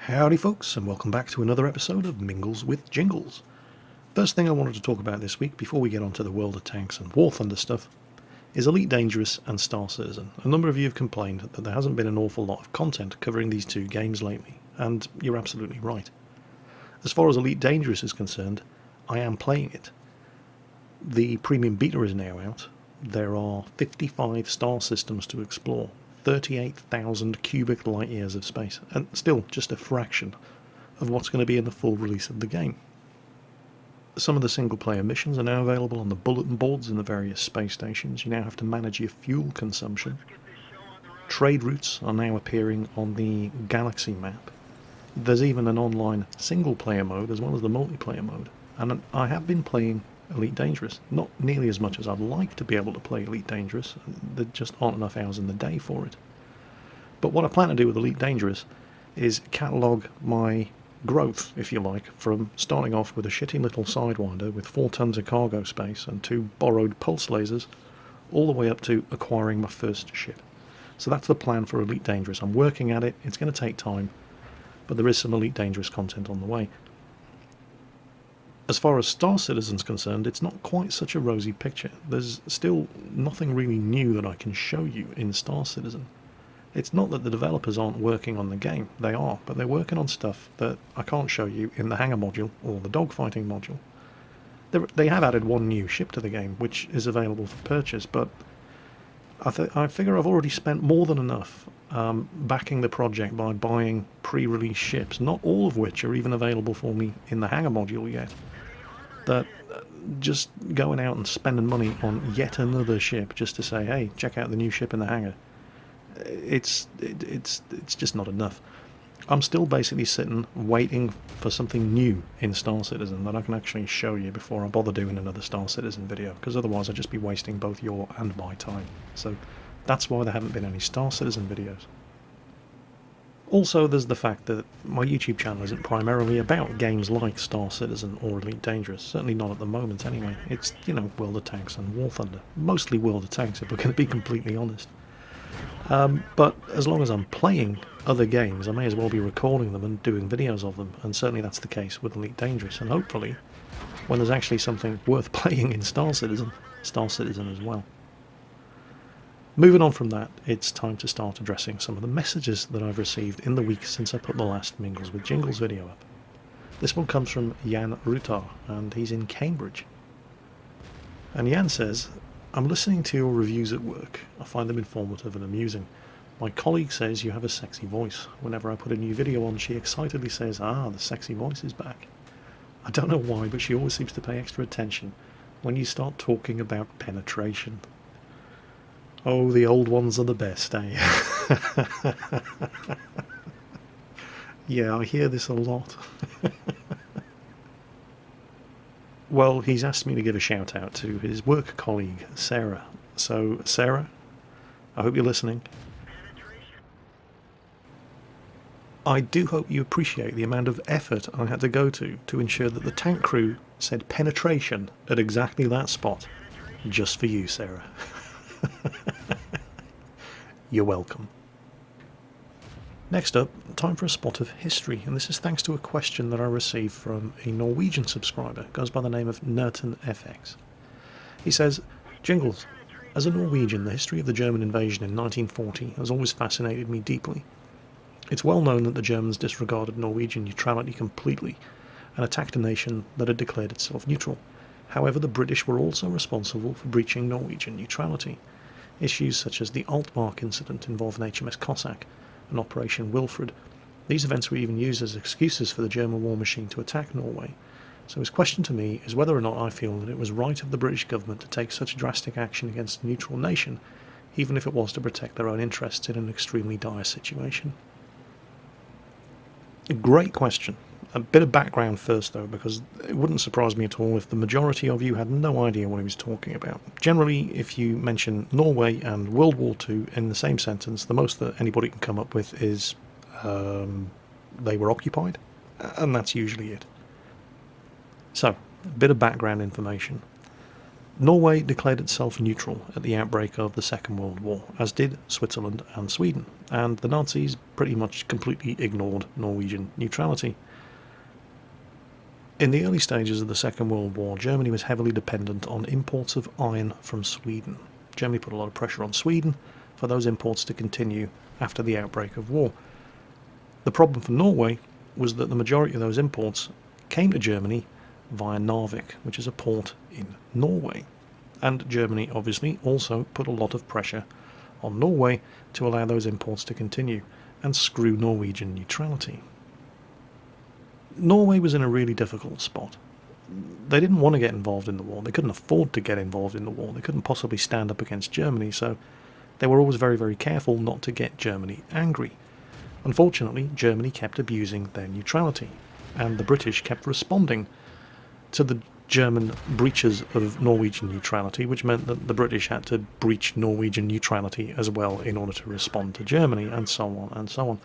Howdy folks, and welcome back to another episode of Mingles with Jingles. First thing I wanted to talk about this week, before we get onto the World of Tanks and War Thunder stuff, is Elite Dangerous and Star Citizen. A number of you have complained that there hasn't been an awful lot of content covering these two games lately, and you're absolutely right. As far as Elite Dangerous is concerned, I am playing it. The premium beta is now out. There are 55 star systems to explore. 38,000 cubic light years of space, and still just a fraction of what's going to be in the full release of the game. Some of the single player missions are now available on the bulletin boards in the various space stations. You now have to manage your fuel consumption. Trade routes are now appearing on the galaxy map. There's even an online single player mode as well as the multiplayer mode, and I have been playing Elite Dangerous. Not nearly as much as I'd like to be able to play Elite Dangerous. There just aren't enough hours in the day for it. But what I plan to do with Elite Dangerous is catalogue my growth, if you like, from starting off with a shitty little Sidewinder with 4 tons of cargo space and 2 borrowed pulse lasers, all the way up to acquiring my first ship. So that's the plan for Elite Dangerous. I'm working at it. It's going to take time, but there is some Elite Dangerous content on the way. As far as Star Citizen's concerned, it's not quite such a rosy picture. There's still nothing really new that I can show you in Star Citizen. It's not that the developers aren't working on the game, they are, but they're working on stuff that I can't show you in the hangar module or the dogfighting module. They have added one new ship to the game, which is available for purchase, but I figure I've already spent more than enough backing the project by buying pre-release ships, not all of which are even available for me in the hangar module yet. That just going out and spending money on yet another ship just to say, hey, check out the new ship in the hangar, it's just not enough. I'm still basically sitting waiting for something new in Star Citizen that I can actually show you before I bother doing another Star Citizen video, because otherwise I'd just be wasting both your and my time. So that's why there haven't been any Star Citizen videos. Also, there's the fact that my YouTube channel isn't primarily about games like Star Citizen or Elite Dangerous, certainly not at the moment anyway. It's, World of Tanks and War Thunder. Mostly World of Tanks, if we're going to be completely honest. But as long as I'm playing other games, I may as well be recording them and doing videos of them, and certainly that's the case with Elite Dangerous, and hopefully, when there's actually something worth playing in Star Citizen as well. Moving on from that, it's time to start addressing some of the messages that I've received in the week since I put the last Mingles with Jingles video up. This one comes from Jan Rutar, and he's in Cambridge. And Jan says, I'm listening to your reviews at work. I find them informative and amusing. My colleague says you have a sexy voice. Whenever I put a new video on, she excitedly says, the sexy voice is back. I don't know why, but she always seems to pay extra attention when you start talking about penetration. Oh, the old ones are the best, eh? Yeah, I hear this a lot. Well, he's asked me to give a shout out to his work colleague, Sarah. So, Sarah, I hope you're listening. I do hope you appreciate the amount of effort I had to go to ensure that the tank crew said penetration at exactly that spot. Just for you, Sarah. You're welcome. Next up, time for a spot of history, and this is thanks to a question that I received from a Norwegian subscriber. It goes by the name of NertonFX. He says, Jingles, as a Norwegian, the history of the German invasion in 1940 has always fascinated me deeply. It's well known that the Germans disregarded Norwegian neutrality completely and attacked a nation that had declared itself neutral. However, the British were also responsible for breaching Norwegian neutrality. Issues such as the Altmark incident involved an HMS Cossack and Operation Wilfred. These events were even used as excuses for the German war machine to attack Norway. So his question to me is whether or not I feel that it was right of the British government to take such drastic action against a neutral nation, even if it was to protect their own interests in an extremely dire situation. A great question. A bit of background first, though, because it wouldn't surprise me at all if the majority of you had no idea what he was talking about. Generally, if you mention Norway and World War II in the same sentence, the most that anybody can come up with is they were occupied, and that's usually it. So, a bit of background information. Norway declared itself neutral at the outbreak of the Second World War, as did Switzerland and Sweden. and the Nazis pretty much completely ignored Norwegian neutrality. In the early stages of the Second World War, Germany was heavily dependent on imports of iron from Sweden. Germany put a lot of pressure on Sweden for those imports to continue after the outbreak of war. The problem for Norway was that the majority of those imports came to Germany via Narvik, which is a port in Norway. And Germany obviously also put a lot of pressure on Norway to allow those imports to continue and screw Norwegian neutrality. Norway was in a really difficult spot. They didn't want to get involved in the war. They couldn't afford to get involved in the war. They couldn't possibly stand up against Germany, so they were always very, very careful not to get Germany angry. Unfortunately, Germany kept abusing their neutrality, and the British kept responding to the German breaches of Norwegian neutrality, which meant that the British had to breach Norwegian neutrality as well in order to respond to Germany, and so on and so on.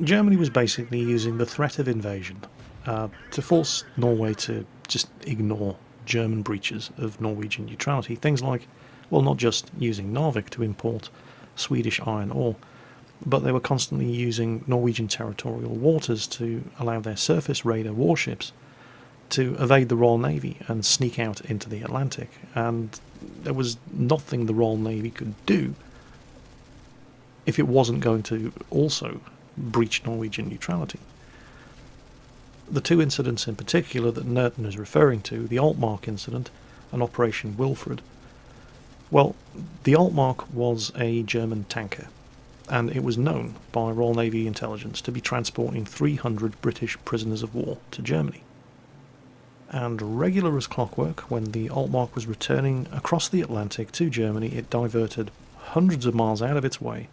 Germany was basically using the threat of invasion to force Norway to just ignore German breaches of Norwegian neutrality. Things like, well, not just using Narvik to import Swedish iron ore, but they were constantly using Norwegian territorial waters to allow their surface raider warships to evade the Royal Navy and sneak out into the Atlantic. And there was nothing the Royal Navy could do if it wasn't going to also breach Norwegian neutrality. The two incidents in particular that Nerton is referring to, the Altmark incident and Operation Wilfred, well, the Altmark was a German tanker, and it was known by Royal Navy intelligence to be transporting 300 British prisoners of war to Germany. And regular as clockwork, when the Altmark was returning across the Atlantic to Germany, it diverted hundreds of miles out of its way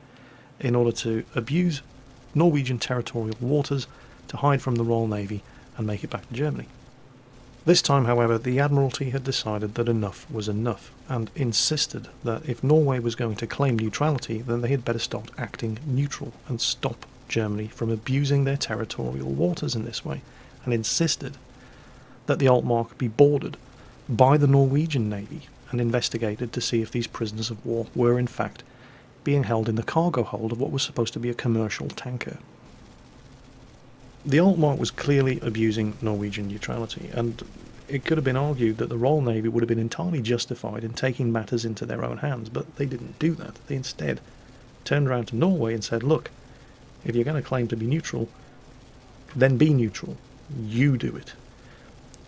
in order to abuse Norwegian territorial waters to hide from the Royal Navy and make it back to Germany. This time, however, the Admiralty had decided that enough was enough and insisted that if Norway was going to claim neutrality, then they had better start acting neutral and stop Germany from abusing their territorial waters in this way, and insisted that the Altmark be boarded by the Norwegian Navy and investigated to see if these prisoners of war were in fact being held in the cargo hold of what was supposed to be a commercial tanker. The Altmark was clearly abusing Norwegian neutrality, and it could have been argued that the Royal Navy would have been entirely justified in taking matters into their own hands, but they didn't do that. They instead turned around to Norway and said, look, if you're going to claim to be neutral, then be neutral. You do it.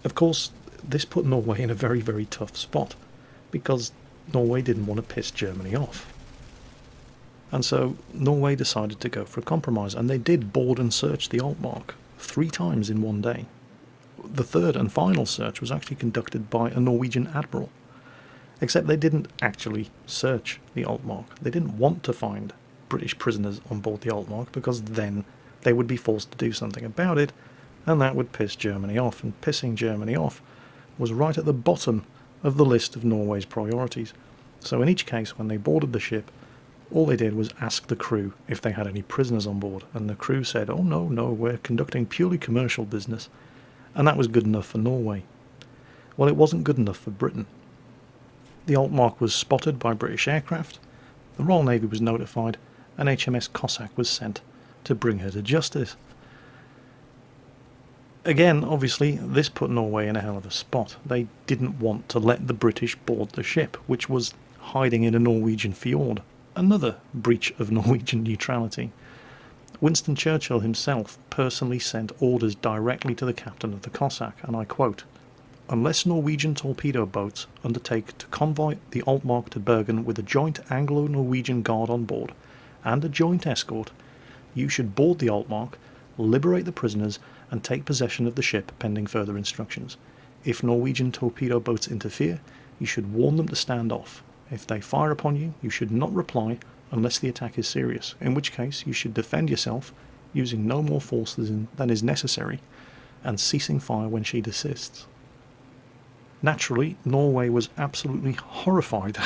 Of course, this put Norway in a very, very tough spot, because Norway didn't want to piss Germany off. And so Norway decided to go for a compromise, and they did board and search the Altmark 3 times in one day. The third and final search was actually conducted by a Norwegian admiral, except they didn't actually search the Altmark. They didn't want to find British prisoners on board the Altmark, because then they would be forced to do something about it, and that would piss Germany off, and pissing Germany off was right at the bottom of the list of Norway's priorities. So in each case, when they boarded the ship, all they did was ask the crew if they had any prisoners on board, and the crew said, oh no, we're conducting purely commercial business, and that was good enough for Norway. Well, it wasn't good enough for Britain. The Altmark was spotted by British aircraft, the Royal Navy was notified, and HMS Cossack was sent to bring her to justice. Again, obviously, this put Norway in a hell of a spot. They didn't want to let the British board the ship, which was hiding in a Norwegian fjord. Another breach of Norwegian neutrality. Winston Churchill himself personally sent orders directly to the captain of the Cossack, and I quote, "Unless Norwegian torpedo boats undertake to convoy the Altmark to Bergen with a joint Anglo-Norwegian guard on board and a joint escort, you should board the Altmark, liberate the prisoners, and take possession of the ship pending further instructions. If Norwegian torpedo boats interfere, you should warn them to stand off. If they fire upon you, you should not reply unless the attack is serious, in which case you should defend yourself using no more force than is necessary and ceasing fire when she desists." Naturally, Norway was absolutely horrified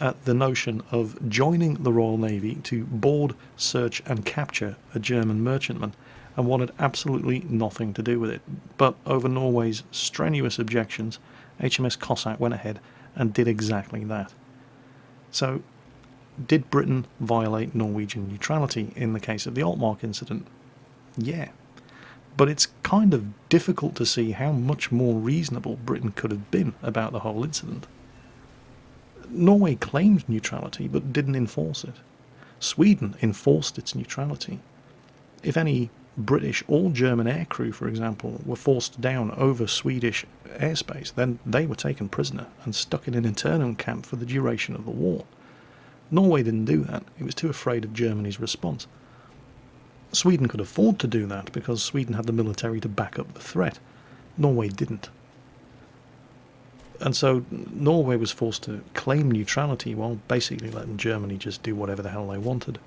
at the notion of joining the Royal Navy to board, search and capture a German merchantman, and wanted absolutely nothing to do with it. But over Norway's strenuous objections, HMS Cossack went ahead and did exactly that. So Did Britain violate Norwegian neutrality in the case of the Altmark incident? Yeah. But it's kind of difficult to see how much more reasonable Britain could have been about the whole incident. Norway claimed neutrality but didn't enforce it. Sweden enforced its neutrality. If any British or German aircrew, for example, were forced down over Swedish airspace, then they were taken prisoner and stuck in an internment camp for the duration of the war. Norway didn't do that. It was too afraid of Germany's response. Sweden could afford to do that because Sweden had the military to back up the threat. Norway didn't. And so Norway was forced to claim neutrality while basically letting Germany just do whatever the hell they wanted.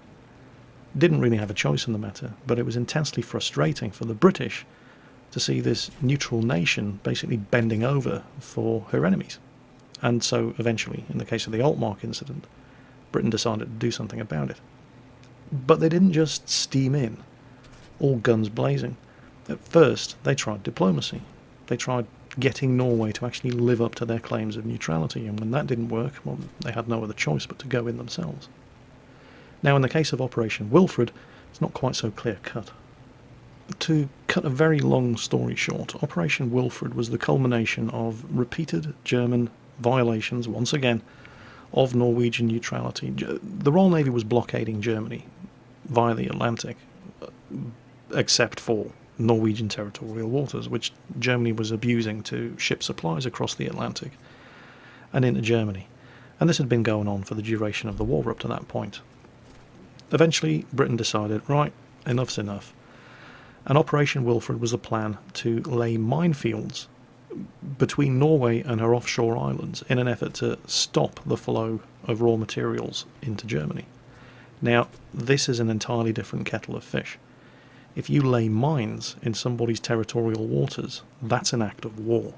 Didn't really have a choice in the matter, but it was intensely frustrating for the British to see this neutral nation basically bending over for her enemies. And so eventually, in the case of the Altmark incident, Britain decided to do something about it. But they didn't just steam in, all guns blazing. At first, they tried diplomacy. They tried getting Norway to actually live up to their claims of neutrality, and when that didn't work, well, they had no other choice but to go in themselves. Now, in the case of Operation Wilfred, it's not quite so clear-cut. To cut a very long story short, Operation Wilfred was the culmination of repeated German violations, once again, of Norwegian neutrality. The Royal Navy was blockading Germany via the Atlantic, except for Norwegian territorial waters, which Germany was abusing to ship supplies across the Atlantic and into Germany. And this had been going on for the duration of the war up to that point. Eventually, Britain decided, right, enough's enough. And Operation Wilfred was a plan to lay minefields between Norway and her offshore islands in an effort to stop the flow of raw materials into Germany. Now, this is an entirely different kettle of fish. If you lay mines in somebody's territorial waters, that's an act of war.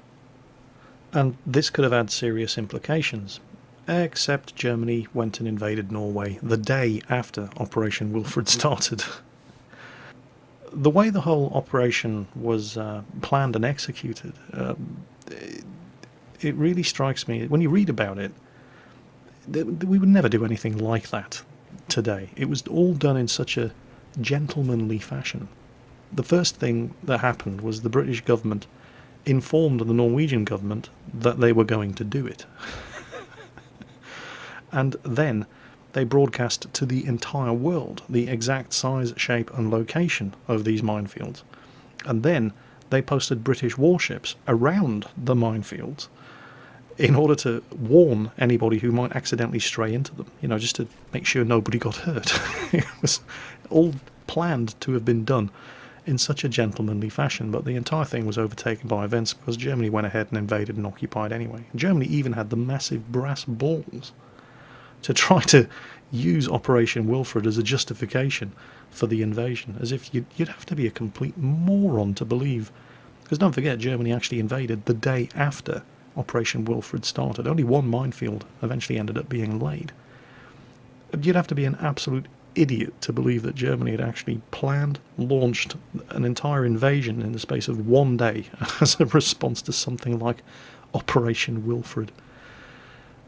And this could have had serious implications, except Germany went and invaded Norway the day after Operation Wilfred started. The way the whole operation was planned and executed, it really strikes me, when you read about it, we would never do anything like that today. It was all done in such a gentlemanly fashion. The first thing that happened was the British government informed the Norwegian government that they were going to do it. And then they broadcast to the entire world the exact size, shape and location of these minefields. And then they posted British warships around the minefields in order to warn anybody who might accidentally stray into them, just to make sure nobody got hurt. It was all planned to have been done in such a gentlemanly fashion, but the entire thing was overtaken by events because Germany went ahead and invaded and occupied anyway. Germany even had the massive brass balls to try to use Operation Wilfred as a justification for the invasion, as if you'd have to be a complete moron to believe. Because don't forget, Germany actually invaded the day after Operation Wilfred started. Only one minefield eventually ended up being laid. You'd have to be an absolute idiot to believe that Germany had actually planned, launched an entire invasion in the space of one day as a response to something like Operation Wilfred.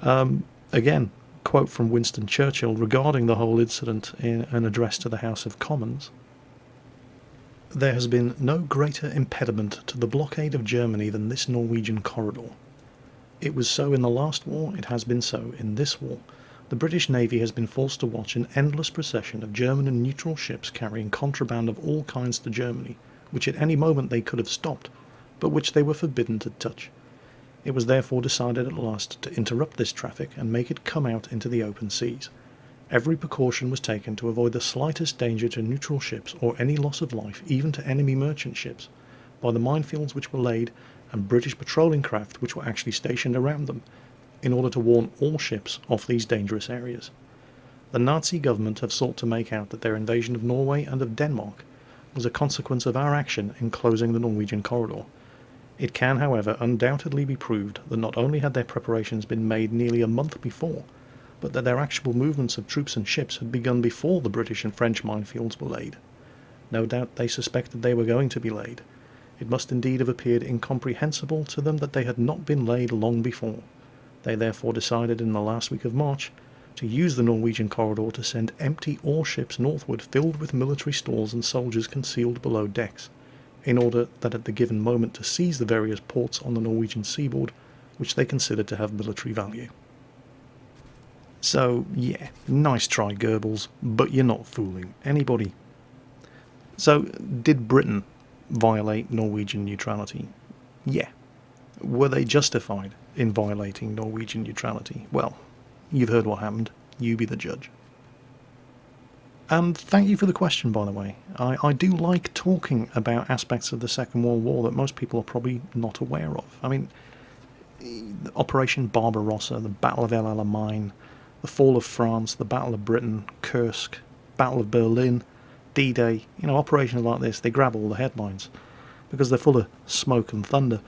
Again, quote from Winston Churchill regarding the whole incident in an address to the House of Commons. "There has been no greater impediment to the blockade of Germany than this Norwegian corridor. It was so in the last war, it has been so in this war. The British Navy has been forced to watch an endless procession of German and neutral ships carrying contraband of all kinds to Germany, which at any moment they could have stopped, but which they were forbidden to touch. It was therefore decided at last to interrupt this traffic and make it come out into the open seas. Every precaution was taken to avoid the slightest danger to neutral ships or any loss of life, even to enemy merchant ships, by the minefields which were laid and British patrolling craft which were actually stationed around them, in order to warn all ships off these dangerous areas. The Nazi government have sought to make out that their invasion of Norway and of Denmark was a consequence of our action in closing the Norwegian corridor. It can, however, undoubtedly be proved that not only had their preparations been made nearly a month before, but that their actual movements of troops and ships had begun before the British and French minefields were laid. No doubt they suspected they were going to be laid. It must indeed have appeared incomprehensible to them that they had not been laid long before. They therefore decided in the last week of March to use the Norwegian corridor to send empty ore ships northward filled with military stores and soldiers concealed below decks, in order that at the given moment to seize the various ports on the Norwegian seaboard which they considered to have military value. So, yeah, nice try, Goebbels, but you're not fooling anybody. So, did Britain violate Norwegian neutrality? Yeah. Were they justified in violating Norwegian neutrality? Well, you've heard what happened. You be the judge. And thank you for the question, by the way. I do like talking about aspects of the Second World War that most people are probably not aware of. I mean, Operation Barbarossa, the Battle of El Alamein, the fall of France, the Battle of Britain, Kursk, Battle of Berlin, D-Day, operations like this, they grab all the headlines because they're full of smoke and thunder.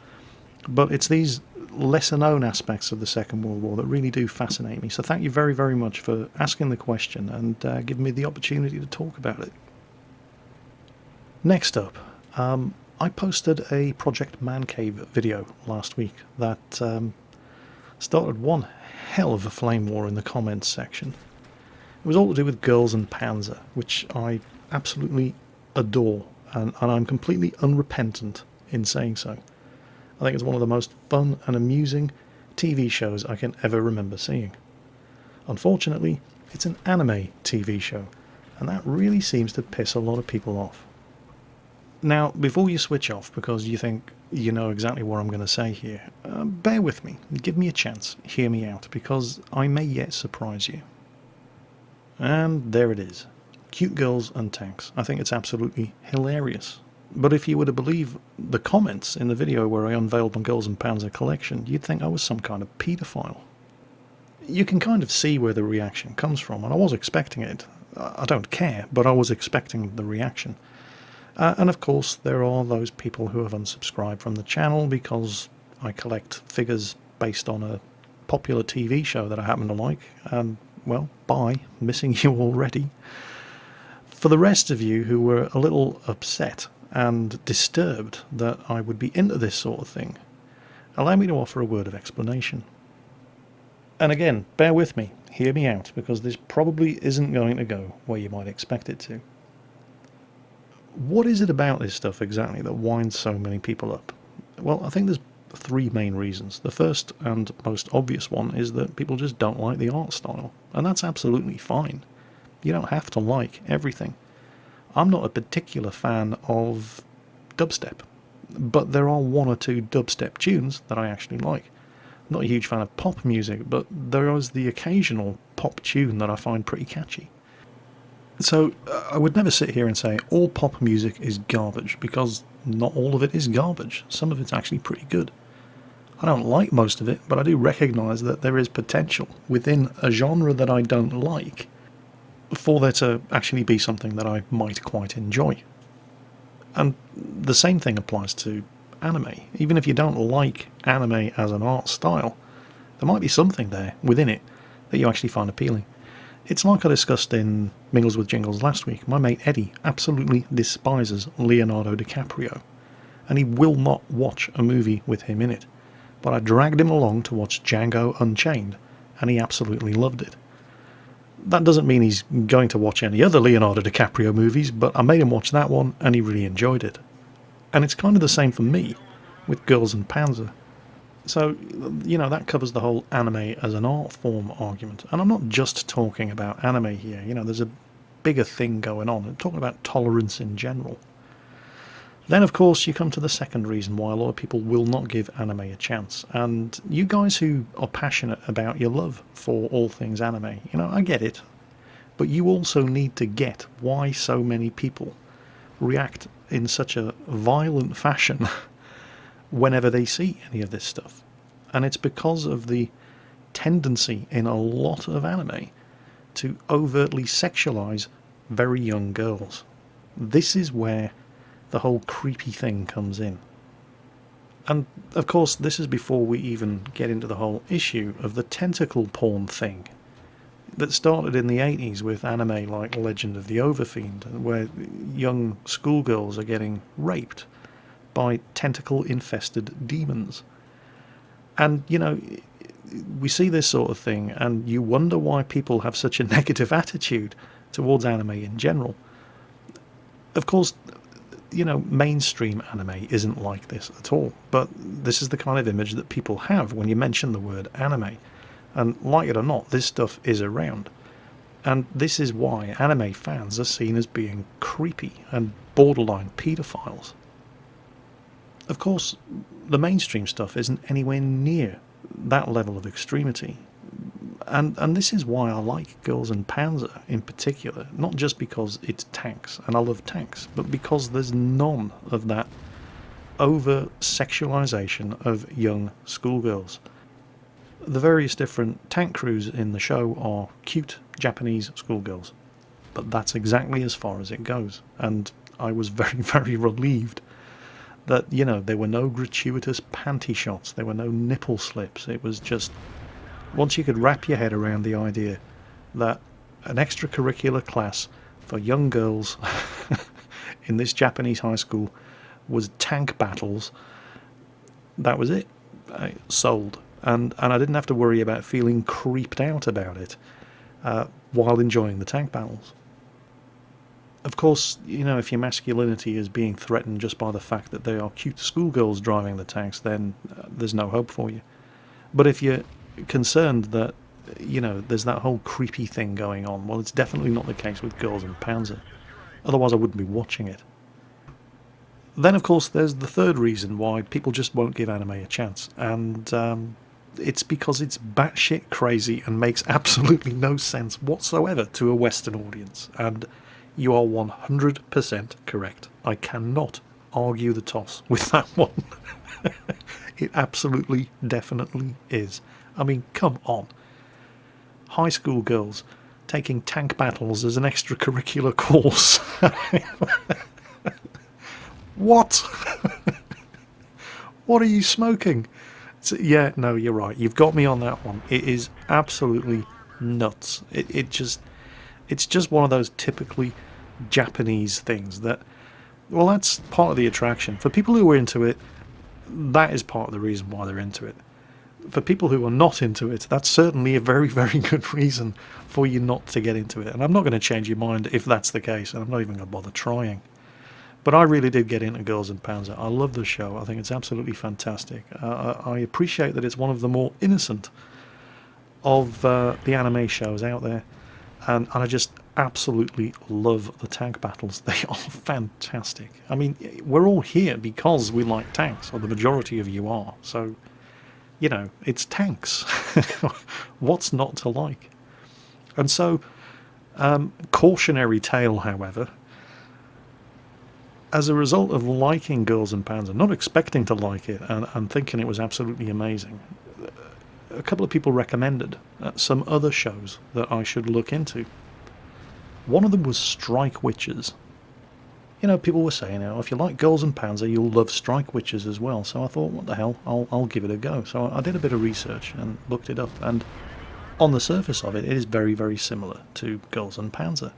But it's these lesser-known aspects of the Second World War that really do fascinate me. So thank you very, very much for asking the question and giving me the opportunity to talk about it. Next up, I posted a Project Man Cave video last week that started one hell of a flame war in the comments section. It was all to do with Girls and Panzer, which I absolutely adore, and I'm completely unrepentant in saying so. I think it's one of the most fun and amusing TV shows I can ever remember seeing. Unfortunately, it's an anime TV show, and that really seems to piss a lot of people off. Now, before you switch off because you think you know exactly what I'm going to say here, bear with me, give me a chance, hear me out, because I may yet surprise you. And there it is. Cute girls and tanks. I think it's absolutely hilarious. But if you were to believe the comments in the video where I unveiled my Girls and Panzer collection, you'd think I was some kind of paedophile. You can kind of see where the reaction comes from, and I was expecting it. I don't care, but I was expecting the reaction. And of course, there are those people who have unsubscribed from the channel because I collect figures based on a popular TV show that I happen to like, and, well, bye, missing you already. For the rest of you who were a little upset and disturbed that I would be into this sort of thing, allow me to offer a word of explanation. And again, bear with me, hear me out, because this probably isn't going to go where you might expect it to. What is it about this stuff exactly that winds so many people up? Well, I think there's three main reasons. The first and most obvious one is that people just don't like the art style, and that's absolutely fine. You don't have to like everything. I'm not a particular fan of dubstep, but there are one or two dubstep tunes that I actually like. I'm not a huge fan of pop music, but there is the occasional pop tune that I find pretty catchy. So I would never sit here and say all pop music is garbage, because not all of it is garbage. Some of it's actually pretty good. I don't like most of it, but I do recognise that there is potential within a genre that I don't like for there to actually be something that I might quite enjoy. And the same thing applies to anime. Even if you don't like anime as an art style, there might be something there within it that you actually find appealing. It's like I discussed in Mingles with Jingles last week. My mate Eddie absolutely despises Leonardo DiCaprio, and he will not watch a movie with him in it. But I dragged him along to watch Django Unchained, and he absolutely loved it. That doesn't mean he's going to watch any other Leonardo DiCaprio movies, but I made him watch that one, and he really enjoyed it. And it's kind of the same for me with Girls and Panzer. So, that covers the whole anime as an art form argument. And I'm not just talking about anime here. There's a bigger thing going on. I'm talking about tolerance in general. Then, of course, you come to the second reason why a lot of people will not give anime a chance. And you guys who are passionate about your love for all things anime, I get it. But you also need to get why so many people react in such a violent fashion whenever they see any of this stuff. And it's because of the tendency in a lot of anime to overtly sexualize very young girls. This is where the whole creepy thing comes in. And of course, this is before we even get into the whole issue of the tentacle porn thing that started in the 80s with anime like Legend of the Overfiend, where young schoolgirls are getting raped by tentacle-infested demons. And, we see this sort of thing, and you wonder why people have such a negative attitude towards anime in general. Of course, mainstream anime isn't like this at all, but this is the kind of image that people have when you mention the word anime. And like it or not, this stuff is around. And this is why anime fans are seen as being creepy and borderline paedophiles. Of course, the mainstream stuff isn't anywhere near that level of extremity. And this is why I like Girls and Panzer in particular, not just because it's tanks, and I love tanks, but because there's none of that over-sexualization of young schoolgirls. The various different tank crews in the show are cute Japanese schoolgirls, but that's exactly as far as it goes, and I was very, very relieved that, there were no gratuitous panty shots, there were no nipple slips. It was just, once you could wrap your head around the idea that an extracurricular class for young girls in this Japanese high school was tank battles, that was it. Sold. And I didn't have to worry about feeling creeped out about it while enjoying the tank battles. Of course, if your masculinity is being threatened just by the fact that they are cute schoolgirls driving the tanks, then there's no hope for you. But if you're concerned that, there's that whole creepy thing going on, well, it's definitely not the case with Girls and Panzer. Otherwise I wouldn't be watching it. Then, of course, there's the third reason why people just won't give anime a chance, and it's because it's batshit crazy and makes absolutely no sense whatsoever to a Western audience. And you are 100% correct. I cannot argue the toss with that one. It absolutely, definitely is. I mean, come on. High school girls taking tank battles as an extracurricular course. What? What are you smoking? So, yeah, no, you're right. You've got me on that one. It is absolutely nuts. It's just one of those typically Japanese things that, well, that's part of the attraction. For people who are into it, that is part of the reason why they're into it. For people who are not into it, that's certainly a very, very good reason for you not to get into it. And I'm not going to change your mind if that's the case, and I'm not even going to bother trying. But I really did get into Girls and Panzer. I love the show. I think it's absolutely fantastic. I appreciate that it's one of the more innocent of the anime shows out there. And I just absolutely love the tank battles. They are fantastic. I mean, we're all here because we like tanks, or the majority of you are. So, it's tanks. What's not to like? And so, cautionary tale, however, as a result of liking Girls and Panzer, not expecting to like it, and thinking it was absolutely amazing, a couple of people recommended some other shows that I should look into. One of them was Strike Witches. People were saying, if you like Girls and Panzer, you'll love Strike Witches as well. So I thought, what the hell, I'll give it a go. So I did a bit of research and looked it up, and on the surface of it, it is very, very similar to Girls and Panzer.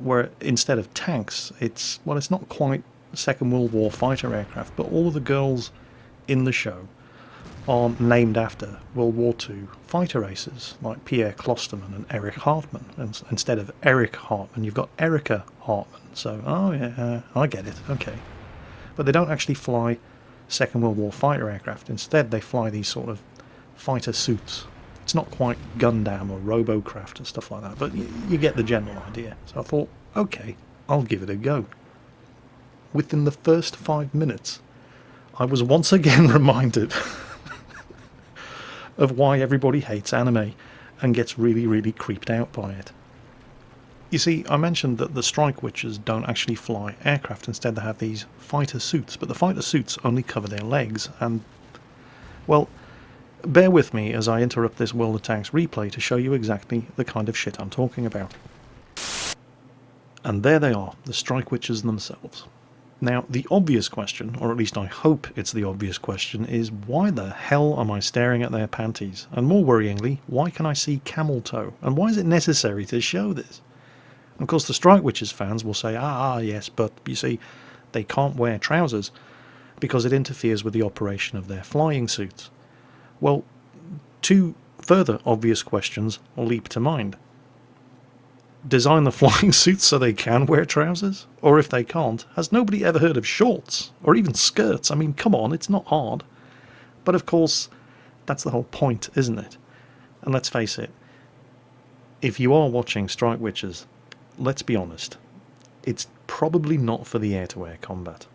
Where instead of tanks, it's not quite Second World War fighter aircraft, but all of the girls in the show are named after World War II fighter aces, like Pierre Klosterman and Eric Hartmann. And instead of Eric Hartmann, you've got Erica Hartmann. So, I get it, okay. But they don't actually fly Second World War fighter aircraft. Instead, they fly these sort of fighter suits. It's not quite Gundam or Robocraft and stuff like that, but you get the general idea. So I thought, okay, I'll give it a go. Within the first 5 minutes, I was once again reminded of why everybody hates anime and gets really, really creeped out by it. You see, I mentioned that the Strike Witches don't actually fly aircraft. Instead, they have these fighter suits, but the fighter suits only cover their legs, and, well, bear with me as I interrupt this World of Tanks replay to show you exactly the kind of shit I'm talking about. And there they are, the Strike Witches themselves. Now, the obvious question, or at least I hope it's the obvious question, is why the hell am I staring at their panties? And more worryingly, why can I see camel toe? And why is it necessary to show this? Of course, the Strike Witches fans will say, yes, but you see, they can't wear trousers because it interferes with the operation of their flying suits. Well, Two further obvious questions leap to mind. Design the flying suits so they can wear trousers? Or if they can't, has nobody ever heard of shorts? Or even skirts? I mean, come on, it's not hard. But of course, that's the whole point, isn't it? And let's face it, if you are watching Strike Witches, let's be honest, it's probably not for the air-to-air combat.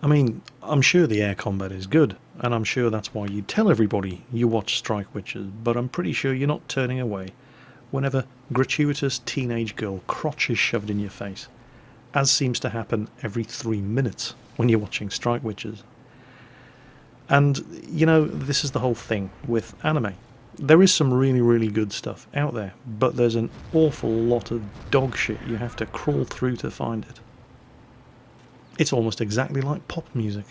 I mean, I'm sure the air combat is good, and I'm sure that's why you tell everybody you watch Strike Witches, but I'm pretty sure you're not turning away whenever gratuitous teenage girl crotch is shoved in your face, as seems to happen every 3 minutes when you're watching Strike Witches. And, you know, this is the whole thing with anime. There is some really, really good stuff out there, but there's an awful lot of dog shit you have to crawl through to find it. It's almost exactly like pop music.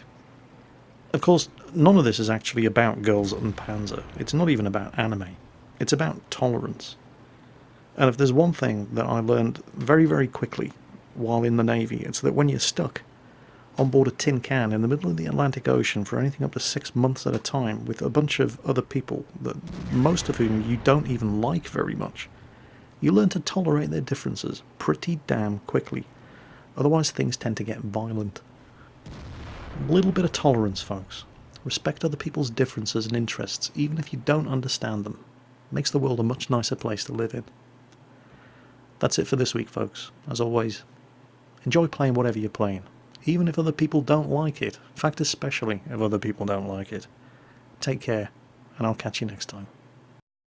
Of course, none of this is actually about Girls and Panzer. It's not even about anime. It's about tolerance. And if there's one thing that I learned very, very quickly while in the Navy, it's that when you're stuck on board a tin can in the middle of the Atlantic Ocean for anything up to 6 months at a time with a bunch of other people, that most of whom you don't even like very much, you learn to tolerate their differences pretty damn quickly. Otherwise things tend to get violent. A little bit of tolerance, folks. Respect other people's differences and interests, even if you don't understand them. Makes the world a much nicer place to live in. That's it for this week, folks. As always, enjoy playing whatever you're playing, even if other people don't like it. In fact, especially if other people don't like it. Take care, and I'll catch you next time.